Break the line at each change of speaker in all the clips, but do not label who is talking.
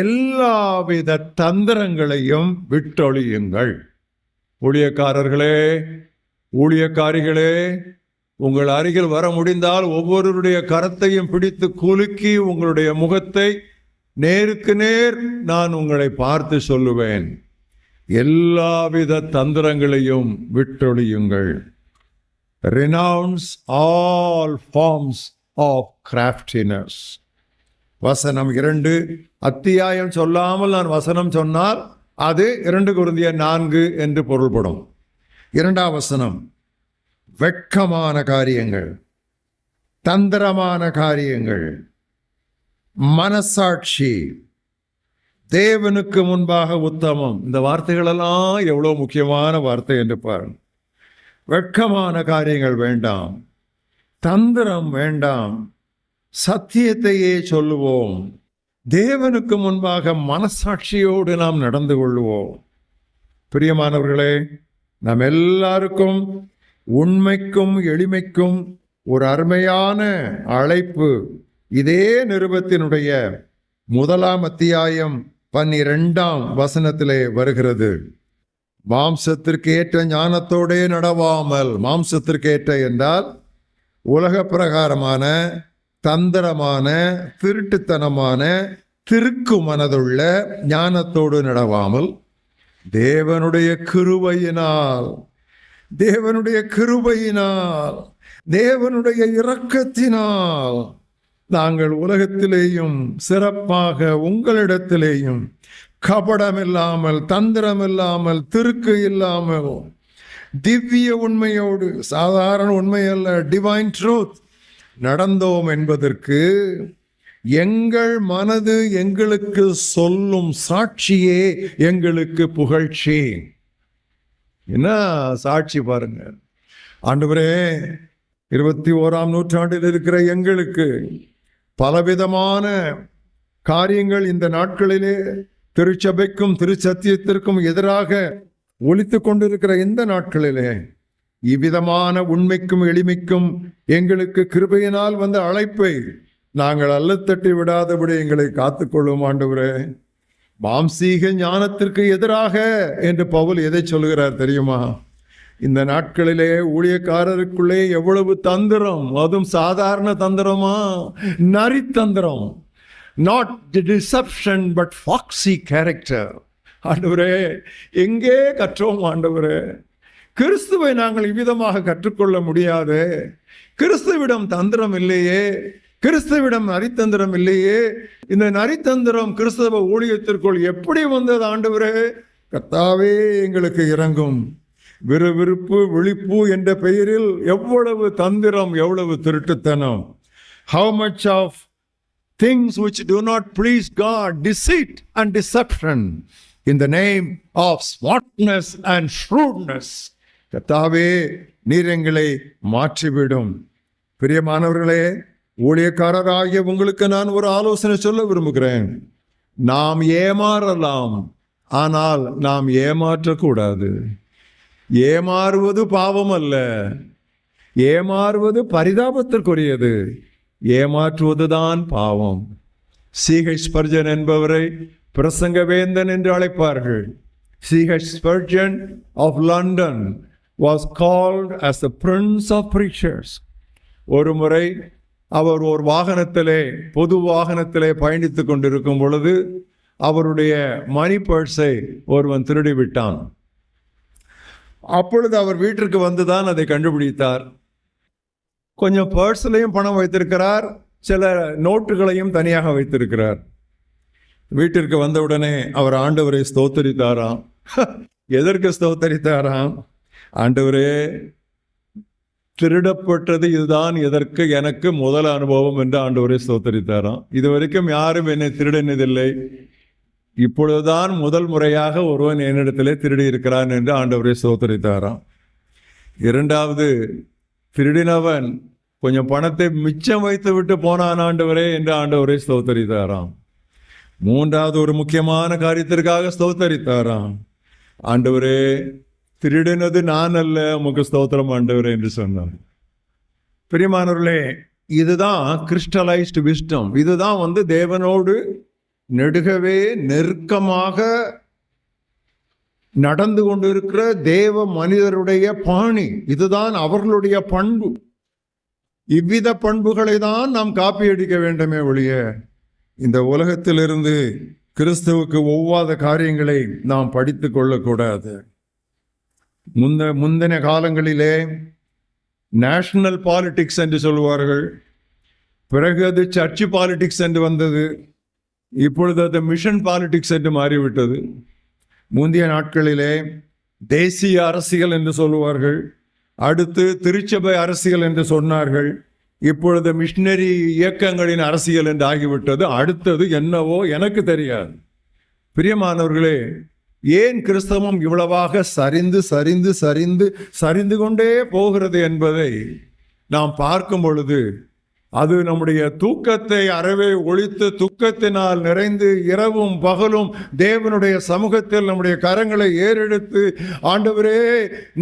எல்லாவித தந்திரங்களையும் விட்டொழியுங்கள். ஊழியக்காரர்களே, ஊழியக்காரிகளே, உங்கள் அருகில் வர முடிந்தால் ஒவ்வொருவருடைய கரத்தையும் பிடித்து குலுக்கி உங்களுடைய முகத்தை நேருக்கு நேர் நான் உங்களை பார்த்து சொல்லுவேன், எல்லாவித தந்திரங்களையும் விட்டொழியுங்கள். Renounce all forms of craftiness. வசனம் 2, அத்தியாயம் சொல்லாமல் நான் வசனம் சொன்னால் அது 2 கொரிந்தியர் 4 என்று பொருள்படும். 2ஆம் வசனம், வெட்கமான காரியங்கள், தந்திரமான காரியங்கள், மனசாட்சி தேவனுக்கு முன்பாக உத்தமம். இந்த வார்த்தைகளெல்லாம் எவ்வளவு முக்கியமான வார்த்தை என்று பாருங்கள். வெட்கமான காரியங்கள் வேண்டாம், தந்திரம் வேண்டாம், சத்தியத்தையே சொல்லுவோம். தேவனுக்கு முன்பாக மனசாட்சியோடு நாம் நடந்து கொள்வோம். பிரியமானவர்களே, நாம் எல்லாருக்கும் உண்மைக்கும் எளிமைக்கும் ஒரு அருமையான அழைப்பு இதே நிருபத்தினுடைய 1ஆம் அத்தியாயம் 12ஆம் வசனத்திலே வருகிறது. மாம்சத்திற்கு ஏற்ற ஞானத்தோடே நடவாமல், மாம்சத்திற்கு ஏற்ற என்றால் உலக பிரகாரமான தந்திரமான திருட்டுத்தனமான திருக்கு மனதுள்ள ஞானத்தோடு நடவாமல் தேவனுடைய கிருபையினால், தேவனுடைய கிருபையினால், தேவனுடைய இரக்கத்தினால் நாங்கள் உலகத்திலேயும் சிறப்பாக உங்களிடத்திலேயும் கபடமில்லாமல், தந்திரமில்லாமல், திருக்கு இல்லாமல், திவ்ய உண்மையோடு, சாதாரண உண்மை அல்ல, டிவைன் ட்ரூத் நடந்தோம் என்பதற்கு எங்கள் மனது எங்களுக்கு சொல்லும் சாட்சியே எங்களுக்கு புகழ்ச்சி. என்ன சாட்சி பாருங்க. ஆண்டவரே, 21ஆம் நூற்றாண்டில் இருக்கிற எங்களுக்கு பலவிதமான காரியங்கள் இந்த நாட்களிலே திருச்சபைக்கும் திருச்சத்தியத்திற்கும் எதிராக ஒலித்து கொண்டிருக்கிற இந்த நாட்களிலே இவ்விதமான உண்மைக்கும் எளிமைக்கும் எங்களுக்கு கிருபையினால் வந்த அழைப்பை நாங்கள் அல்லத்தட்டி விடாதபடி எங்களை காத்துக்கொள்ளும் ஆண்டவரே. மாம்சீக ஞானத்திற்கு எதிராக என்று பவுல் எதை சொல்லுகிறார் தெரியுமா? இந்த நாட்களிலே ஊழியக்காரருக்குள்ளே எவ்வளவு தந்திரம், அதுவும் சாதாரண தந்திரமா, நரித்தந்திரம். Not the deception but foxy character. ஆண்டவரே, எங்கே கற்றோம் ஆண்டவரே? கிறிஸ்துவை நாங்கள் இவ்விதமாக கற்றுக்கொள்ள முடியாது. கிறிஸ்துவிடம் தந்திரம் இல்லையே, கிறிஸ்துவிடம் நரித்தந்திரம் இல்லையே. இந்த நரித்தந்திரம் கிறிஸ்தவ ஊழியத்திற்குள் எப்படி வந்தது ஆண்டவரே? கர்த்தாவே, எங்களுக்கு இறங்கும். விறுவிறுப்பு விழிப்பு என்ற பெயரில் எவ்வளவு தந்திரம், எவ்வளவு திருட்டுத்தனம். How much of things which do not please God, deceit and deception in the name of smartness and shrewdness. கர்த்தாவே, நீர் எங்களை மாற்றிவிடும். பிரியமானவர்களே, ஊழியக்காரராகிய உங்களுக்கு நான் ஒரு ஆலோசனை சொல்ல விரும்புகிறேன். நாம் ஏமாறலாம், ஆனால் நாம் ஏமாற்றக்கூடாது. ஏமாறுவது பாவம் அல்ல, ஏமாறுவது பரிதாபத்திற்குரியது, ஏமாற்றுவதுதான் பாவம். C.H. ஸ்பர்ஜன் என்பவரை பிரசங்கவேந்தன் என்று அழைப்பார்கள். C.H. Spurgeon of London was called as the Prince of Preachers. ஒரு முறை அவர் ஒரு வாகனத்திலே, பொது வாகனத்திலே பயணித்துக் கொண்டிருக்கும் பொழுது அவருடைய மணி பர்ஸை ஒருவன் திருடி விட்டான். அப்பொழுது அவர் வீட்டிற்கு வந்துதான் அதை கண்டுபிடித்தார். கொஞ்சம் பர்ஸ்லையும் பணம் வைத்திருக்கிறார், சில நோட்டுகளையும் தனியாக வைத்திருக்கிறார். வீட்டிற்கு வந்தவுடனே அவர் ஆண்டவரை ஸ்தோத்தரித்தாராம். எதற்கு ஸ்தோத்தரித்தாராம்? ஆண்டவரே, திருடப்பட்டது இதுதான் எதற்கு எனக்கு முதல் அனுபவம் என்று ஆண்டவரை ஸ்தோத்தரித்தாராம். இதுவரைக்கும் யாரும் என்னை திருடினதில்லை, இப்பொழுதுதான் முதல் முறையாக ஒருவன் என்னிடத்திலே திருடி இருக்கிறான் என்று ஆண்டவரை ஸ்தோத்தரித்தாராம். 2வது, திருடினவன் கொஞ்சம் பணத்தை மிச்சம் வைத்து விட்டு போனான் ஆண்டவரே என்று ஆண்டவரை ஸ்தோத்தரித்தாராம். 3வது, ஒரு முக்கியமான காரியத்திற்காக ஸ்தோத்தரித்தாராம். ஆண்டவரே, திருடினது நான் அல்ல, உமக்கு ஸ்தோத்திரம் ஆண்டவரே என்று சொன்னார். பிரியமானவர்களே, இதுதான் கிறிஸ்டலைஸ்டு விஸ்டம். இதுதான் தேவனோடு நெடுகவே நெருக்கமாக நடந்து கொண்டிருக்கிற தேவ மனிதருடைய பாணி. இதுதான் அவர்களுடைய பண்பு. இவ்வித பண்புகளை தான் நாம் காப்பி அடிக்க வேண்டுமே ஒழிய இந்த உலகத்திலிருந்து கிறிஸ்துவுக்கு ஒவ்வாத காரியங்களை நாம் படித்து கொள்ளக்கூடாது. முந்தின காலங்களிலே நேஷனல் பாலிடிக்ஸ் என்று சொல்வார்கள். பிறகு அது சர்ச் பாலிடிக்ஸ் என்று வந்தது. இப்பொழுது அது மிஷன் பாலிடிக்ஸ் என்று மாறிவிட்டது. முந்தைய நாட்களிலே தேசிய அரசியல் என்று சொல்லுவார்கள். அடுத்து திருச்சபை அரசியல் என்று சொன்னார்கள். இப்பொழுது மிஷனரி இயக்கங்களின் அரசியல் என்று ஆகிவிட்டது. அடுத்தது என்னவோ எனக்கு தெரியாது. பிரியமானவர்களே, ஏன் கிறிஸ்தவம் இவ்வளவாக சரிந்து சரிந்து சரிந்து சரிந்து கொண்டே போகிறது என்பதை நாம் பார்க்கும் பொழுது அது நம்முடைய தூக்கத்தை அறவே ஒழித்து துக்கத்தினால் நிறைந்து இரவும் பகலும் தேவனுடைய சமூகத்தில் நம்முடைய கரங்களை ஏறெடுத்து, ஆண்டவரே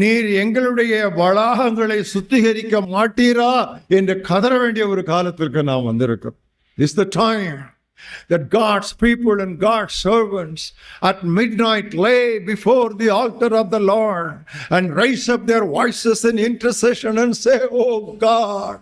நீர் எங்களுடைய வளாகங்களை சுத்திகரிக்க மாட்டீரா என்று கதற வேண்டிய ஒரு காலத்திற்கு நாம் வந்திருக்கிறோம். It's the time that God's people and God's servants at midnight lay before the altar of the Lord and raise up their voices in intercession and say, "Oh God,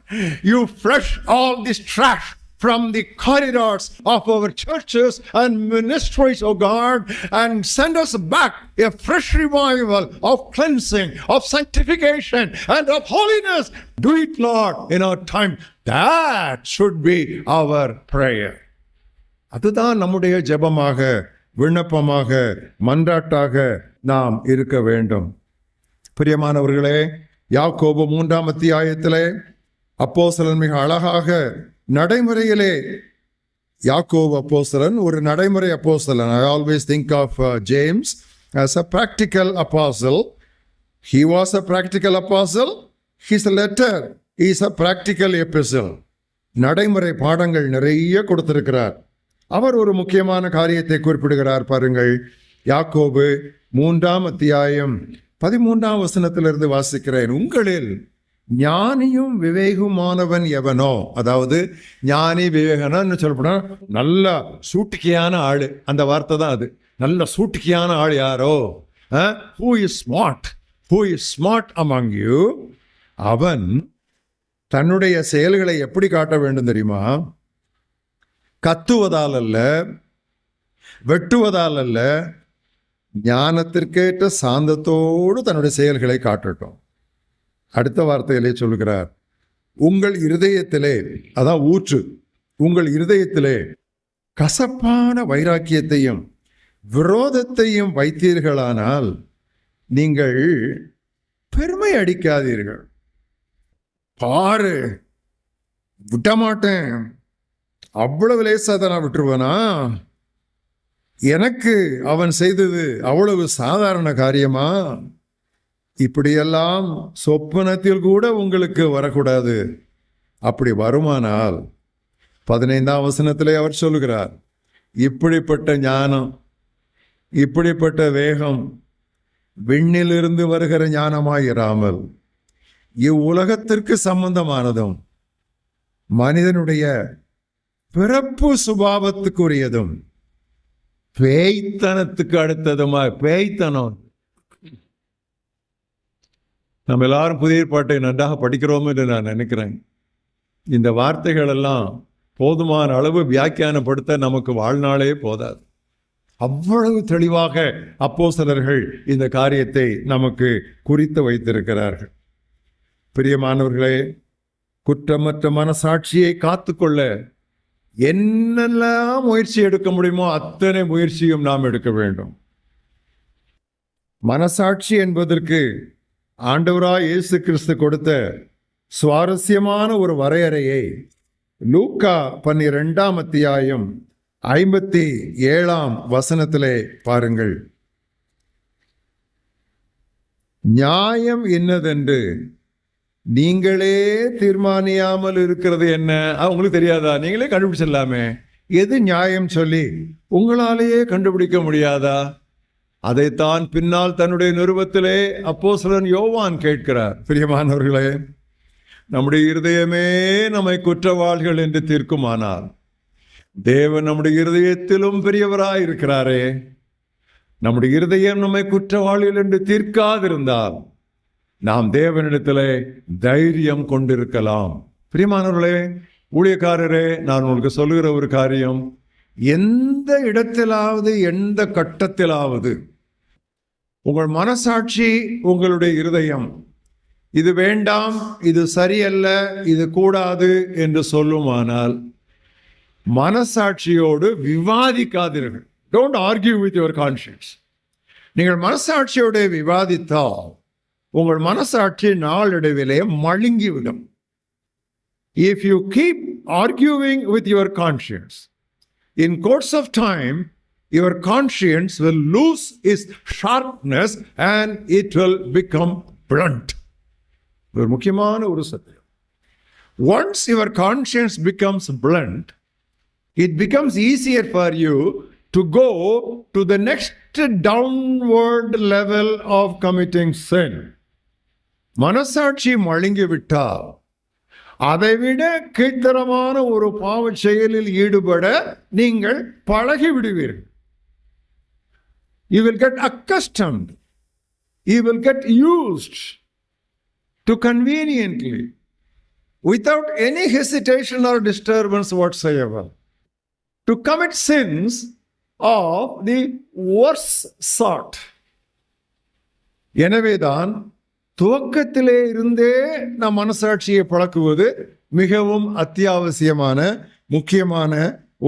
you flush all this trash from the corridors of our churches and ministries, oh God, and send us back a fresh revival of cleansing, of sanctification, and of holiness. Do it, Lord, in our time." That should be our prayer. அதுதான் நம்முடைய ஜெபமாக, விண்ணப்பமாக, மன்றாட்டாக நாம் இருக்க வேண்டும். பிரியமானவர்களே, யாக்கோபு 3ஆம் அத்தியாயத்திலே அப்போஸ்தலன் மிக அழகாக நடைமுறையிலே, யாக்கோபு அப்போஸ்தலன் ஒரு நடைமுறை அப்போஸ்தலன். I always think of James as a practical apostle. He was a practical apostle. His letter is a practical epistle. நடைமுறை பாடங்கள் நிறைய கொடுத்திருக்கிறார். அவர் ஒரு முக்கியமான காரியத்தை குறிப்பிடுகிறார். பாருங்கள், யாக்கோபு 3ஆம் அத்தியாயம் 13ஆம் வசனத்திலிருந்து வாசிக்கிறேன். உங்களில் ஞானியும் விவேகமானவன் எவனோ, அதாவது ஞானி விவேகனான்னு சொல்லப்போனா நல்ல சூட்டிக்கையான ஆளு, அந்த வார்த்தை தான் அது. நல்ல சூட்டிக்கையான ஆள் யாரோ, who is smart among you, அவன் தன்னுடைய செயல்களை எப்படி காட்ட வேண்டும் தெரியுமா? கத்துவதால் அல்ல, வெட்டுவதால் அல்ல, ஞானத்திற்கேற்ற சாந்தத்தோடு தன்னுடைய செயல்களை காட்டட்டும். அடுத்த வார்த்தையிலே சொல்கிறார், உங்கள் இருதயத்திலே, அதான் ஊற்று, உங்கள் இருதயத்திலே கசப்பான வைராக்கியத்தையும் விரோதத்தையும் வைத்தீர்களானால் நீங்கள் பெருமை அடிக்காதீர்கள். பாரு, விட்டமாட்டேன், அவ்வளவு லேசாக நான் விட்டுருவேனா? எனக்கு அவன் செய்தது அவ்வளவு சாதாரண காரியமா? இப்படியெல்லாம் சொப்பனத்தில் கூட உங்களுக்கு வரக்கூடாது. அப்படி வருமானால் 15ஆம் வசனத்திலே அவர் சொல்லுகிறார், இப்படிப்பட்ட ஞானம், இப்படிப்பட்ட வேகம் விண்ணிலிருந்து வருகிற ஞானமாயிராமல் இவ்வுலகத்திற்கு சம்பந்தமானதும் மனிதனுடைய பிறப்பு சுபாவத்துக்குரியதும் பேய்த்தனத்துக்கு அடுத்ததுமா. பேய்த்தனம், நம்ம எல்லாரும் புதிய பாட்டை நன்றாக படிக்கிறோம் என்று நான் நினைக்கிறேன். இந்த வார்த்தைகள் எல்லாம் போதுமான அளவு வியாக்கியானப்படுத்த நமக்கு வாழ்நாளே போதாது. அவ்வளவு தெளிவாக அப்போஸ்தலர்கள் இந்த காரியத்தை நமக்கு குறித்து வைத்திருக்கிறார்கள். பிரியமானவர்களே, குற்றமற்ற மனசாட்சியை காத்துக்கொள்ள என்னெல்லாம் முயற்சி எடுக்க முடியுமோ அத்தனை முயற்சியும் நாம் எடுக்க வேண்டும். மனசாட்சி என்பதற்கு ஆண்டவராய் இயேசு கிறிஸ்து கொடுத்த சுவாரஸ்யமான ஒரு வரையறையை லூக்கா 12ஆம் அத்தியாயம் 57ஆம் வசனத்திலே பாருங்கள். நியாயம் என்னதென்று நீங்களே தீர்மானியாமல் இருக்கிறது என்ன? உங்களுக்கு தெரியாதா? நீங்களே கண்டுபிடிச்சிடலாமே. எது நியாயம் சொல்லி உங்களாலேயே கண்டுபிடிக்க முடியாதா? அதைத்தான் பின்னால் தன்னுடைய நிருபத்திலே அப்போஸ்தலன் யோவான் கேட்கிறார். பிரியமானவர்களே, நம்முடைய இருதயமே நம்மை குற்றவாளிகள் என்று தீர்க்குமானால் தேவன் நம்முடைய இருதயத்திலும் பெரியவராய் இருக்கிறாரே. நம்முடைய இருதயம் நம்மை குற்றவாளிகள் என்று தீர்க்காதிருந்தால் நாம் தேவனிடத்திலே தைரியம் கொண்டிருக்கலாம். பிரியமானவர்களே, ஊழியக்காரரே, நான் உங்களுக்கு சொல்லுகிற ஒரு காரியம், எந்த இடத்திலாவது எந்த கட்டத்திலாவது உங்கள் மனசாட்சி, உங்களுடைய இருதயம் இது வேண்டாம், இது சரியல்ல, இது கூடாது என்று சொல்லுமானால் மனசாட்சியோடு விவாதிக்காதீர்கள். Don't argue with your conscience. நீங்கள் மனசாட்சியோடு விவாதித்தால் உங்கள் மனசாட்சி நாளடைவிலே மழுங்கிவிடும். If you keep arguing with your conscience, in course of time, your conscience will lose its sharpness and it will become blunt. ஒரு முக்கியமான ஒரு சத்தியம். Once your conscience becomes blunt, it becomes easier for you to go to the next downward level of committing sin. மனசாட்சி மழுங்கிவிட்டால் அதைவிட கீழ்த்தரமான ஒரு பாவ செயலில் ஈடுபட நீங்கள் பழகி விடுவீர்கள். You will get accustomed. You will get used to conveniently, without any hesitation or disturbance whatsoever, to commit sins of the worst sort. எனவேதான் துவக்கத்திலே இருந்தே நம் மனசாட்சியை பழக்குவது மிகவும் அத்தியாவசியமான முக்கியமான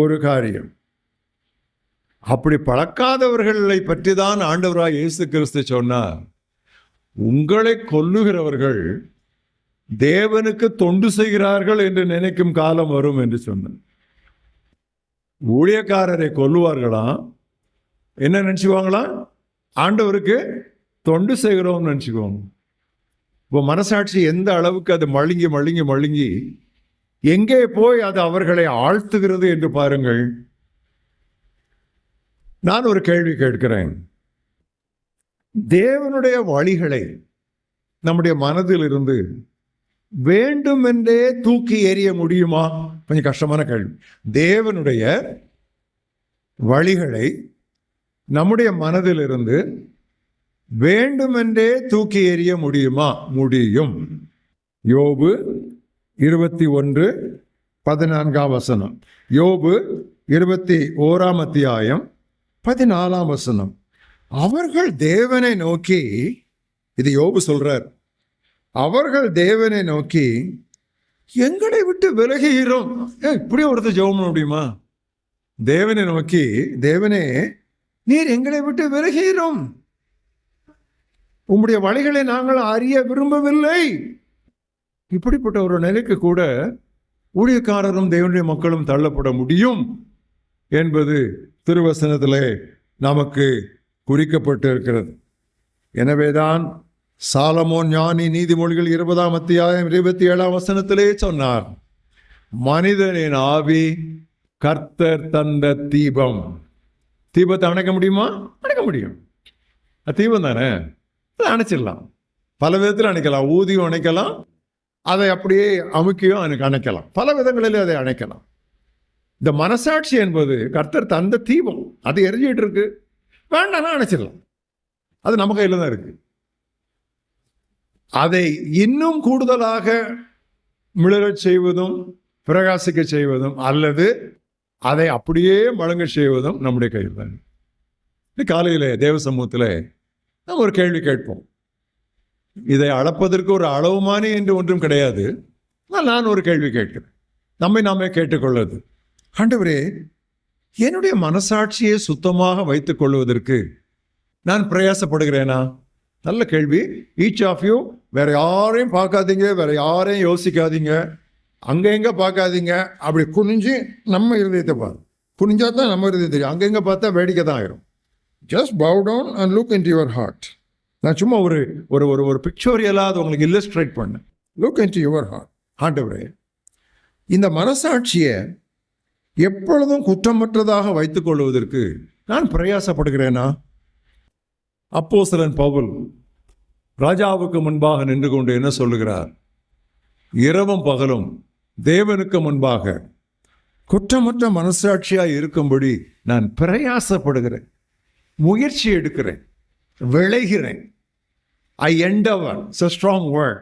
ஒரு காரியம். அப்படி பழக்காதவர்களை பற்றி தான் ஆண்டவராய் இயேசு கிறிஸ்து சொன்னார், உங்களை கொல்லுகிறவர்கள் தேவனுக்கு தொண்டு செய்கிறார்கள் என்று நினைக்கும் காலம் வரும் என்று சொன்னார். ஊழியக்காரரை கொல்லுவார்களாம், என்ன நினைச்சுக்குவாங்களாம்? ஆண்டவருக்கு தொண்டு செய்கிறோம் நினைச்சுக்குவாங்க. இப்போ மனசாட்சி எந்த அளவுக்கு அது மழுங்கி மழுங்கி மழுங்கி எங்கே போய் அது அவர்களை ஆழ்த்துகிறது என்று பாருங்கள். நான் ஒரு கேள்வி கேட்கிறேன். தேவனுடைய வழிகளை நம்முடைய மனதில் இருந்து வேண்டுமென்றே தூக்கி எறிய முடியுமா? கொஞ்சம் கஷ்டமான கேள்வி. தேவனுடைய வழிகளை நம்முடைய மனதில் இருந்து வேண்டுமென்றே தூக்கி எறிய முடியுமா? முடியும். யோபு 21:14. யோபு 21:14. அவர்கள் தேவனை நோக்கி, இது யோபு சொல்றார், அவர்கள் தேவனை நோக்கி எங்களை விட்டு விலகிறோம். இப்படி ஒருத்தர் ஜெபம் பண்ண முடியுமா? தேவனை நோக்கி, தேவனே நீர் எங்களை விட்டு விலகிறோம், உம்முடைய வழிகளை நாங்கள் அறிய விரும்பவில்லை. இப்படிப்பட்ட ஒரு நிலைக்கு கூட ஊழியக்காரரும் தேவனுடைய மக்களும் தள்ளப்பட முடியும் என்பது திருவசனத்திலே நமக்கு குறிக்கப்பட்டு இருக்கிறது. எனவேதான் சாலமோன் ஞானி நீதிமொழிகள் 20:27 சொன்னார், மனிதனின் ஆவி கர்த்தர் தந்த தீபம். தீபத்தை அணைக்க முடியுமா? அணைக்க முடியும். தீபம் தானே, அணைச்சிடலாம். பல விதத்தில் அணைக்கலாம். ஊதியம் அணைக்கலாம், அதை அப்படியே அமுக்கியும் அணைக்கலாம். பல விதங்களில் அதை அணைக்கலாம். இந்த மனசாட்சி என்பது கர்த்தர் தந்த தீபம். அது எரிஞ்சிட்டு இருக்கு, வேண்டாம்னா அணைச்சிடலாம். அது நம்ம கையில் தான் இருக்கு. அதை இன்னும் கூடுதலாக மிளறச் செய்வதும் பிரகாசிக்க செய்வதும் அல்லது அதை அப்படியே மழங்க செய்வதும் நம்முடைய கையில் தான். காலையில் தேவ சமூகத்தில் நாம் ஒரு கேள்வி கேட்போம். இதை அளப்பதற்கு ஒரு அளவுமானி என்று ஒன்றும் கிடையாது. நான் ஒரு கேள்வி கேட்கிறேன், நம்மை நாமே கேட்டுக்கொள்வது. ஆண்டவரே, என்னுடைய மனசாட்சியை சுத்தமாக வைத்துக் கொள்வதற்கு நான் பிரயாசப்படுகிறேனா? நல்ல கேள்வி. ஈச் ஆஃப் யூ வேற யாரையும் பார்க்காதீங்க, வேற யாரையும் யோசிக்காதீங்க, அங்கே எங்கே பார்க்காதீங்க. அப்படி குனிஞ்சு நம்ம இருதயத்தை பாரு. குனிஞ்சா தான் நம்ம இருதயம் தெரியும். அங்கெங்கே பார்த்தா வேடிக்கை தான் ஆயிரும். Just bow down and look into your heart. நான் சும்மா ஒரு ஒரு ஒரு ஒரு பிக்சோரியலாக அதை உங்களுக்கு இல்லஸ்ட்ரேட் பண்ணேன். Look into your heart. ஆண்டவரே, இந்த மனசாட்சியை எப்பொழுதும் குற்றமற்றதாக வைத்துக் கொள்வதற்கு நான் பிரயாசப்படுகிறேனா? அப்போஸ்தலன் பவுல் ராஜாவுக்கு முன்பாக நின்று கொண்டு என்ன சொல்லுகிறார்? இரவும் பகலும் தேவனுக்கு முன்பாக குற்றமற்ற மனசாட்சியாய் இருக்கும்படி நான் பிரயாசப்படுகிறேன், முயற்சி எடுக்கிறேன், விளைகிறேன். I endeavor, it's a strong word.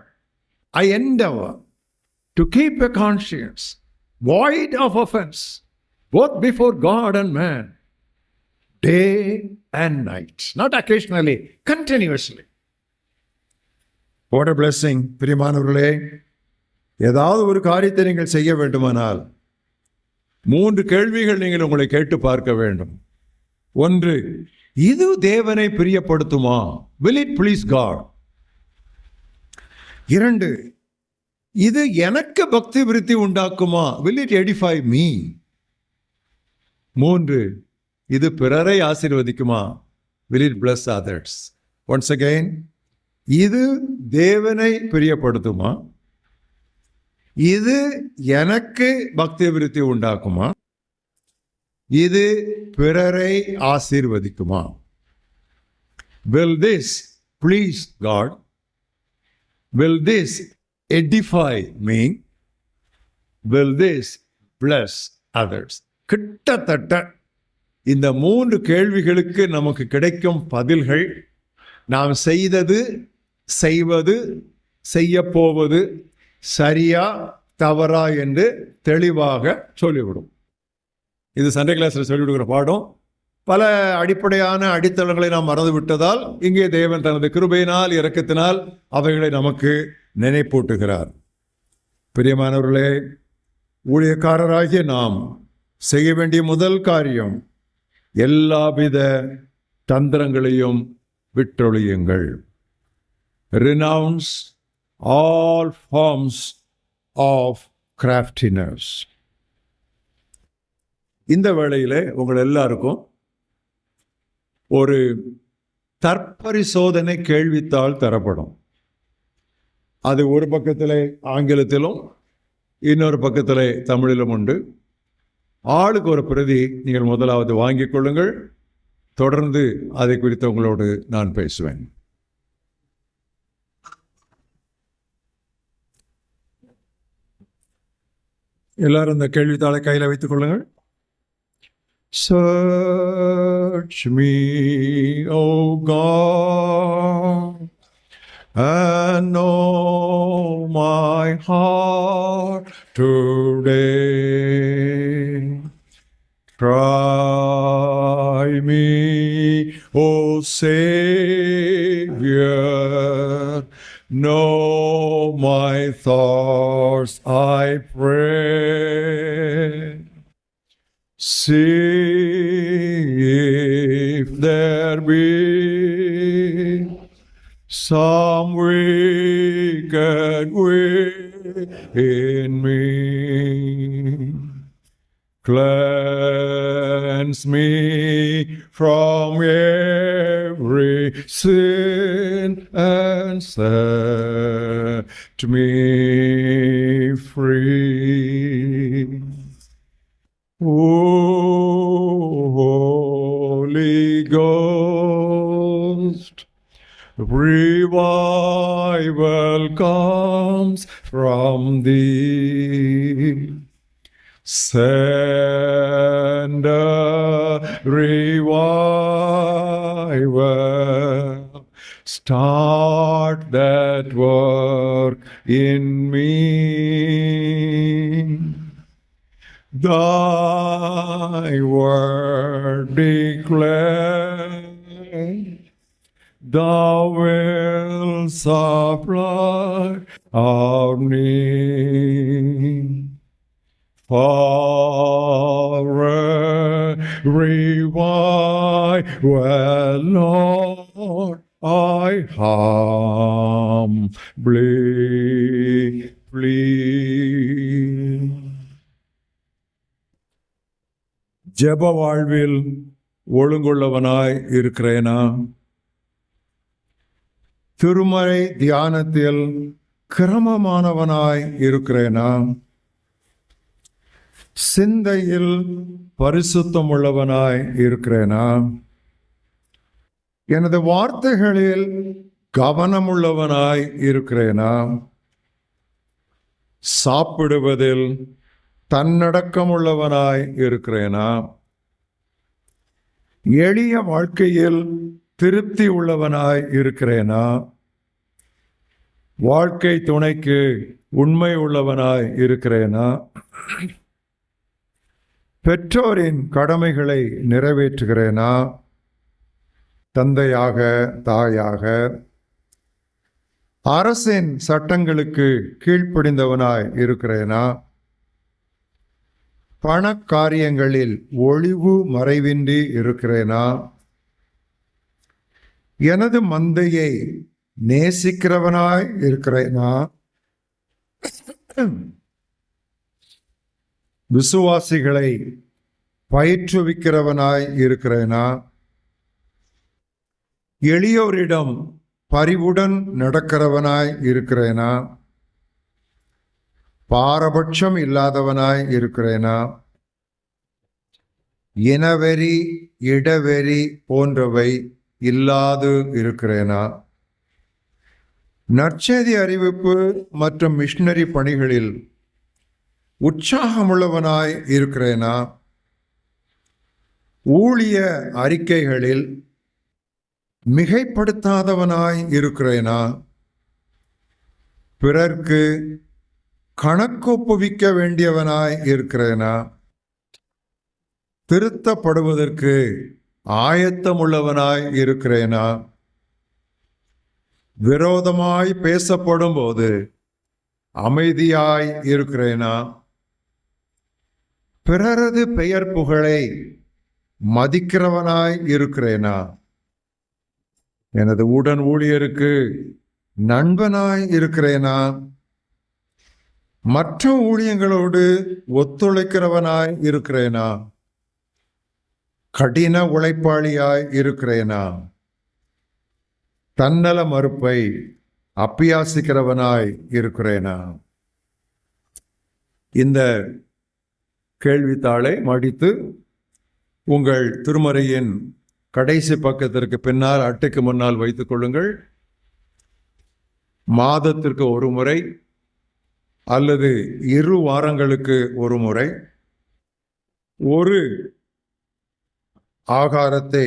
I endeavor to keep a conscience void of offense, both before God and man, day and night. Not occasionally, continuously. What a blessing, பிரியமானவர்களே. ஏதாவது ஒரு காரியத்தை நீங்கள் செய்ய வேண்டுமானால் 3 கேள்விகள் நீங்கள் உங்களை கேட்டு பார்க்க வேண்டும். 1, இது தேவனை பிரியப்படுத்துமா? Will it please God? 2, இது எனக்கு பக்தி விருத்தி உண்டாக்குமா? Will it edify me? 3, இது பிறரை ஆசீர்வதிக்குமா? Will it bless others? Once again, இது தேவனை பிரியப்படுத்துமா? இது எனக்கு பக்தி விருத்தி உண்டாக்குமா? இது பிறரை ஆசீர்வதிக்குமா? Will this please God? Will this edify me? Will this bless others? கிட்டத்தட்ட இந்த 3 கேள்விகளுக்கு நமக்கு கிடைக்கும் பதில்கள் நாம் செய்தது, செய்வது, செய்யப்போவது சரியா தவறா என்று தெளிவாக சொல்லிவிடும். இது சண்டே கிளாஸில் சொல்லிவிடுகிற பாடம். பல அடிப்படையான அடித்தளங்களை நாம் மறந்து விட்டதால் இங்கே தேவன் தனது கிருபையினால், இரக்கத்தினால் அவைகளை நமக்கு நினைப்பூட்டுகிறார். பிரியமானவர்களே, ஊழியக்காரராகிய நாம் செய்ய வேண்டிய முதல் காரியம், எல்லாவித தந்திரங்களையும் விட்டொழியுங்கள். Renounce all forms of craftiness. இந்த வேளையிலே உங்கள் எல்லாருக்கும் ஒரு தற்பரிசோதனை கேள்வித்தாள் தரப்படும். அது ஒரு பக்கத்திலே ஆங்கிலத்திலும் இன்னொரு பக்கத்திலே தமிழிலும் உண்டு. ஆளுக்கு ஒரு பிரதி நீங்கள் முதலாவது வாங்கிக் கொள்ளுங்கள். தொடர்ந்து அதை குறித்து உங்களோடு நான் பேசுவேன். எல்லாரும் இந்த கேள்வித்தாளை கையில் வைத்துக் கொள்ளுங்கள். Search me, O God, and know my heart today. Try me, O Savior, know my thoughts, I pray. See if there be some wicked way in me. Cleanse me from every sin and set me free. Holy Ghost, revival comes from thee. Send a revival, start that work in me. Thy word declare, thou wilt supply our need. For revival, Lord, I humbly plead. ஜெப வாழ்வில் ஒழுங்குள்ளவனாய் இருக்கிறேனா? திருமறை தியானத்தில் கிரமமானவனாய் இருக்கிறேனா? சிந்தையில் பரிசுத்தம் உள்ளவனாய் இருக்கிறேனா? எனது வார்த்தைகளில் கவனமுள்ளவனாய் இருக்கிறேனா? சாப்பிடுவதில் தன்னடக்கமுள்ளவனாய் இருக்கிறேனா? எளிய வாழ்க்கையில் திருப்தி உள்ளவனாய் இருக்கிறேனா? வாழ்க்கை துணைக்கு உண்மை உள்ளவனாய் இருக்கிறேனா? பெற்றோரின் கடமைகளை நிறைவேற்றுகிறேனா? தந்தையாக, தாயாக, அரசின் சட்டங்களுக்கு கீழ்ப்படிந்தவனாய் இருக்கிறேனா? பண காரியங்களில் ஒளிவு மறைவின்றி இருக்கிறேனா? எனது மந்தையை நேசிக்கிறவனாய் இருக்கிறேனா? விசுவாசிகளை பயிற்றுவிக்கிறவனாய் இருக்கிறேனா? எளியோரிடம் பரிவுடன் நடக்கிறவனாய் இருக்கிறேனா? பாரபட்சம் இல்லாதவனாய் இருக்கிறேனா? இனவெறி, இடவெறி போன்றவை இல்லாது இருக்கிறேனா? நற்செய்தி அறிவிப்பு மற்றும் மிஷனரி பணிகளில் உற்சாகமுள்ளவனாய் இருக்கிறேனா? ஊழிய அறிக்கைகளில் மிகைப்படுத்தாதவனாய் இருக்கிறேனா? பிறர்க்கு கணக்கொப்புவிக்க வேண்டியவனாய் இருக்கிறேனா? திருத்தப்படுவதற்கு ஆயத்தமுள்ளவனாய் இருக்கிறேனா? விரோதமாய் பேசப்படும் போது அமைதியாய் இருக்கிறேனா? பிறரது பெயர் புகழை மதிக்கிறவனாய் இருக்கிறேனா? எனது உடன் ஊழியருக்கு நண்பனாய் இருக்கிறேனா? மற்ற ஊழியங்களோடு ஒத்துழைக்கிறவனாய் இருக்கிறேனா? கடின உழைப்பாளியாய் இருக்கிறேனா? தன்னல மறுப்பை அப்பியாசிக்கிறவனாய் இருக்கிறேனா? இந்த கேள்வித்தாளை மடித்து உங்கள் திருமறையின் கடைசி பக்கத்திற்கு பின்னால் அட்டைக்கு முன்னால் வைத்துக் கொள்ளுங்கள். மாதத்திற்கு ஒரு முறை அல்லது 2 வாரங்களுக்கு ஒரு முறை ஒரு ஆகாரத்தை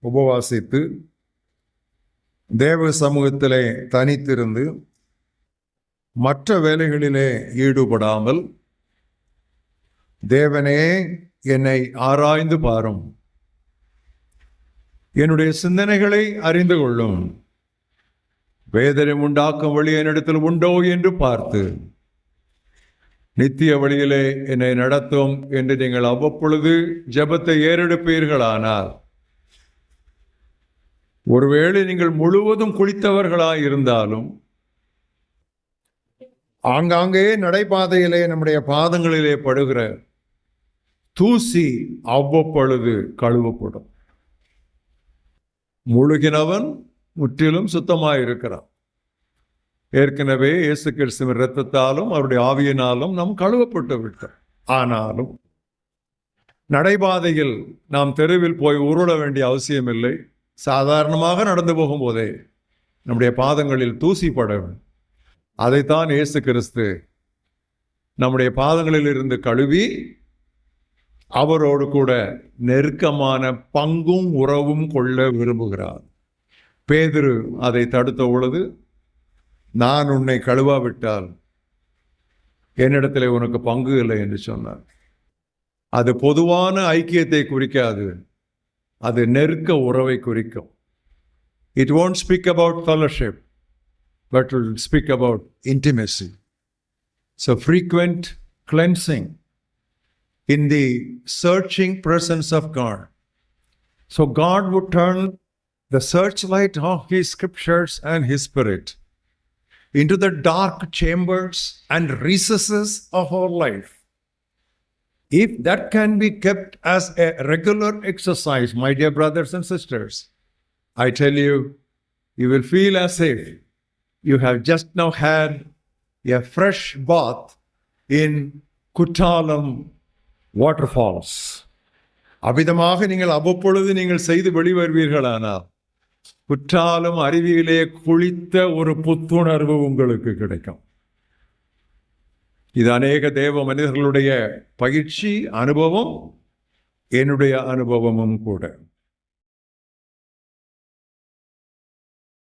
உபவாசித்து தேவ சமூகத்திலே தனித்திருந்து மற்ற வேலைகளிலே ஈடுபடாமல், தேவனே என்னை ஆராய்ந்து பாரும், என்னுடைய சிந்தனைகளை அறிந்து கொள்ளும், வேதனை உண்டாக்கும் வழி என்னிடத்தில் உண்டோ என்று பார்த்து நித்திய வழியிலே என்னை நடத்தும் என்று நீங்கள் அவ்வப்பொழுது ஜெபத்தை ஏறெடுப்பீர்களானால், ஒருவேளை நீங்கள் முழுவதும் குளித்தவர்களாய் இருந்தாலும் ஆங்காங்கே நடைபாதையிலே நம்முடைய பாதங்களிலே படுகிற தூசி அவ்வப்பொழுது கழுவப்படும். முழுகினவன் முற்றிலும் சுத்தமாயிருக்கிறான். ஏற்கனவே இயேசு கிறிஸ்துவின் இரத்தத்தாலும் அவருடைய ஆவியினாலும் நாம் கழுவப்பட்டு விட்டோம். ஆனாலும் நடைபாதையில் நாம் தெருவில் போய் உருள வேண்டிய அவசியம் இல்லை. சாதாரணமாக நடந்து போகும்போதே நம்முடைய பாதங்களில் தூசி பட வேண்டும். அதைத்தான் இயேசு கிறிஸ்து நம்முடைய பாதங்களில் இருந்து கழுவி அவரோடு கூட நெருக்கமான பங்கும் உறவும் கொள்ள விரும்புகிறார். பேதுரு அதை தடுத்த பொழுது, நான் உன்னை கழுவாவிட்டால் என்னிடத்திலே உனக்கு பங்கு இல்லை என்று சொன்னார். அது பொதுவான ஐக்கியத்தை குறிக்காது, அது நெருக்க உறவை குறிக்கும். It won't speak about fellowship, but will speak about intimacy. So frequent cleansing in the searching presence of God. So God would turn the searchlight of His scriptures and His Spirit into the dark chambers and recesses of our life. If that can be kept as a regular exercise, my dear brothers and sisters, I tell you, you will feel as if you have just now had a fresh bath in Kuttalam waterfalls. அவ்விதமாக நீங்கள் அவ்வப்பொழுது நீங்கள் செய்து வெளிவருவீர்களானால் குற்றாலம் அருவியிலே குளித்த ஒரு புத்துணர்வு உங்களுக்கு கிடைக்கும். இது அநேக தேவ மனிதர்களுடைய பயிற்சி அனுபவம், என்னுடைய அனுபவமும் கூட.